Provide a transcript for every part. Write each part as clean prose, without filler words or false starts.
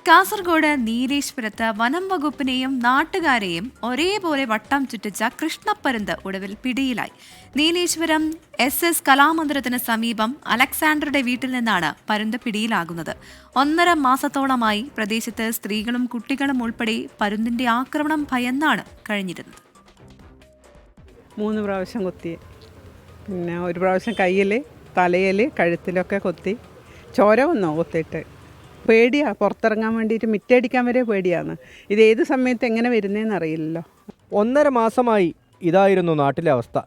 കാസർഗോഡ് നീലേശ്വരത്ത് വനം വകുപ്പിനെയും നാട്ടുകാരെയും ഒരേപോലെ വട്ടം ചുറ്റിച്ച കൃഷ്ണപ്പരുന്ത് ഒടുവിൽ പിടിയിലായി. നീലേശ്വരം SS കലാമന്ദിരത്തിന് സമീപം അലക്സാണ്ടറുടെ വീട്ടിൽ നിന്നാണ് പരുന്ത് പിടിയിലാകുന്നത്. 1.5 മാസത്തോളമായി പ്രദേശത്ത് സ്ത്രീകളും കുട്ടികളും ഉൾപ്പെടെ പരുന്തിന്റെ ആക്രമണം ഭയന്നാണ് കഴിഞ്ഞിരുന്നത്. 3 പ്രാവശ്യം കൊത്തി, പിന്നെ ഒരു പ്രാവശ്യം കയ്യിൽ, തലയിൽ, കഴുത്തിലൊക്കെ കൊത്തി. ചോര വന്നോ കൊത്തിയിട്ട്? പേടിയാണ്, പുറത്തിറങ്ങാൻ വേണ്ടിയിട്ട് മിറ്റടിക്കാൻ വരെ പേടിയാണ്. ഇത് ഏത് സമയത്ത് എങ്ങനെ വരുന്നതെന്ന് അറിയില്ലല്ലോ. 1.5 മാസമായി ഇതായിരുന്നു നാട്ടിലെ അവസ്ഥ.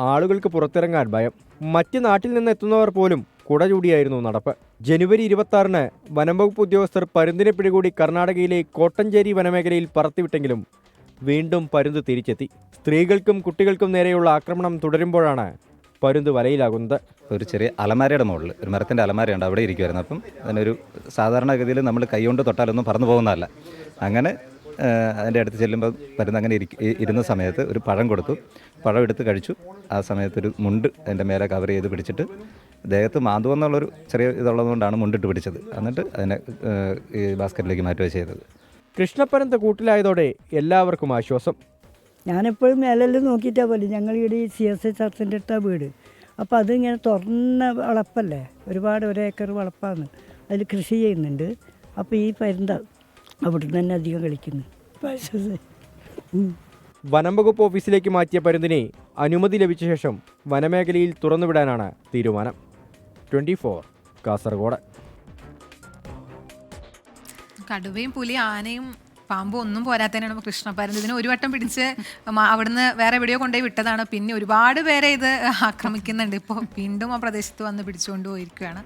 ആളുകൾക്ക് പുറത്തിറങ്ങാൻ ഭയം. മറ്റ് നാട്ടിൽ നിന്ന് എത്തുന്നവർ പോലും കുട ചൂടിയായിരുന്നു നടപ്പ്. ജനുവരി 26-ന് വനംവകുപ്പ് ഉദ്യോഗസ്ഥർ പരുന്തിനെ പിടികൂടി കർണാടകയിലെ കോട്ടഞ്ചേരി വനമേഖലയിൽ പറത്തിവിട്ടെങ്കിലും വീണ്ടും പരുന്ത് തിരിച്ചെത്തി. സ്ത്രീകൾക്കും കുട്ടികൾക്കും നേരെയുള്ള ആക്രമണം തുടരുമ്പോഴാണ് പരുന്ത് വലയിലാകുന്നത്. ഒരു ചെറിയ അലമാരയുടെ മുകളിൽ ഒരു മരത്തിൻ്റെ അലമാരയുണ്ട്, അവിടെ ഇരിക്കുമായിരുന്നു. അപ്പം അതിനൊരു സാധാരണഗതിയിൽ നമ്മൾ കൈകൊണ്ട് തൊട്ടാലൊന്നും പറന്നു പോകുന്നതല്ല. അങ്ങനെ അതിൻ്റെ അടുത്ത് ചെല്ലുമ്പോൾ പരുന്ത് അങ്ങനെ ഇരുന്ന സമയത്ത് ഒരു പഴം കൊടുത്തു. പഴം എടുത്ത് കഴിച്ചു. ആ സമയത്തൊരു മുണ്ട് അതിൻ്റെ മേലെ കവർ ചെയ്ത് പിടിച്ചിട്ട് ദേഹത്ത് മാന്തുവെന്നുള്ളൊരു ചെറിയ ഇതുള്ളതുകൊണ്ടാണ് മുണ്ടിട്ട് പിടിച്ചത്. എന്നിട്ട് അതിനെ ഈ ബാസ്ക്കറ്റിലേക്ക് മാറ്റുകയാണ് ചെയ്തത്. കൃഷ്ണപ്പരുന്ത് കൂട്ടിലായതോടെ എല്ലാവർക്കും ആശ്വാസം. ഞാനെപ്പോഴും മേലെല്ലാം നോക്കിയിട്ടാണ് പോലെ. ഞങ്ങൾ ഇവിടെ ഈ CS ചർച്ചിൻ്റെ അടുത്താണ് വീട്. അപ്പോൾ അതിങ്ങനെ തുറന്ന വളപ്പല്ലേ, ഒരുപാട് 1 ഏക്കർ വളപ്പാണ്. അതിൽ കൃഷി ചെയ്യുന്നുണ്ട്. അപ്പോൾ ഈ പരുന്ത അവിടെ നിന്ന് തന്നെ അധികം കളിക്കുന്നു. വനം വകുപ്പ് ഓഫീസിലേക്ക് മാറ്റിയ പരുന്തിനെ അനുമതി ലഭിച്ച ശേഷം വനമേഖലയിൽ തുറന്നുവിടാനാണ് തീരുമാനം. 24 കാസർഗോഡ്. കടുവയും പുലി ആനയും പാമ്പും ഒന്നും പോരാത്തതിനാണ് കൃഷ്ണപ്പരുന്ത്. ഇതിന് ഒരു വട്ടം പിടിച്ച് അവിടുന്ന് വേറെ എവിടെയോ കൊണ്ടുപോയി വിട്ടതാണ്. പിന്നെ ഒരുപാട് പേരെ ഇത് ആക്രമിക്കുന്നുണ്ട്. ഇപ്പോൾ വീണ്ടും ആ പ്രദേശത്ത് വന്ന് പിടിച്ചുകൊണ്ട് പോയിരിക്കുകയാണ്.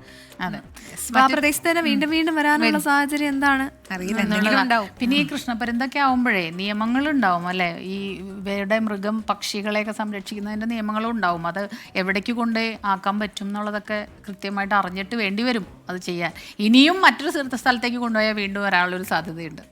ആ പ്രദേശത്ത് തന്നെ വീണ്ടും വീണ്ടും വരാനുള്ള സാഹചര്യം എന്താണ് അറിയില്ല, എന്തെങ്കിലും ഉണ്ടാവും. പിന്നെ ഈ കൃഷ്ണപ്പരുന്തൊക്കെ ആവുമ്പോഴേ നിയമങ്ങളുണ്ടാവും അല്ലേ? ഈ ഇവരുടെ മൃഗം പക്ഷികളെയൊക്കെ സംരക്ഷിക്കുന്നതിൻ്റെ നിയമങ്ങളും ഉണ്ടാവും. അത് എവിടേക്ക് കൊണ്ട് ആക്കാൻ പറ്റും എന്നുള്ളതൊക്കെ കൃത്യമായിട്ട് അറിഞ്ഞിട്ട് വേണ്ടി വരും അത് ചെയ്യാൻ. ഇനിയും മറ്റൊരു സ്ഥലത്തേക്ക് കൊണ്ടുപോയാൽ വീണ്ടും വരാനുള്ളൊരു സാധ്യതയുണ്ട്.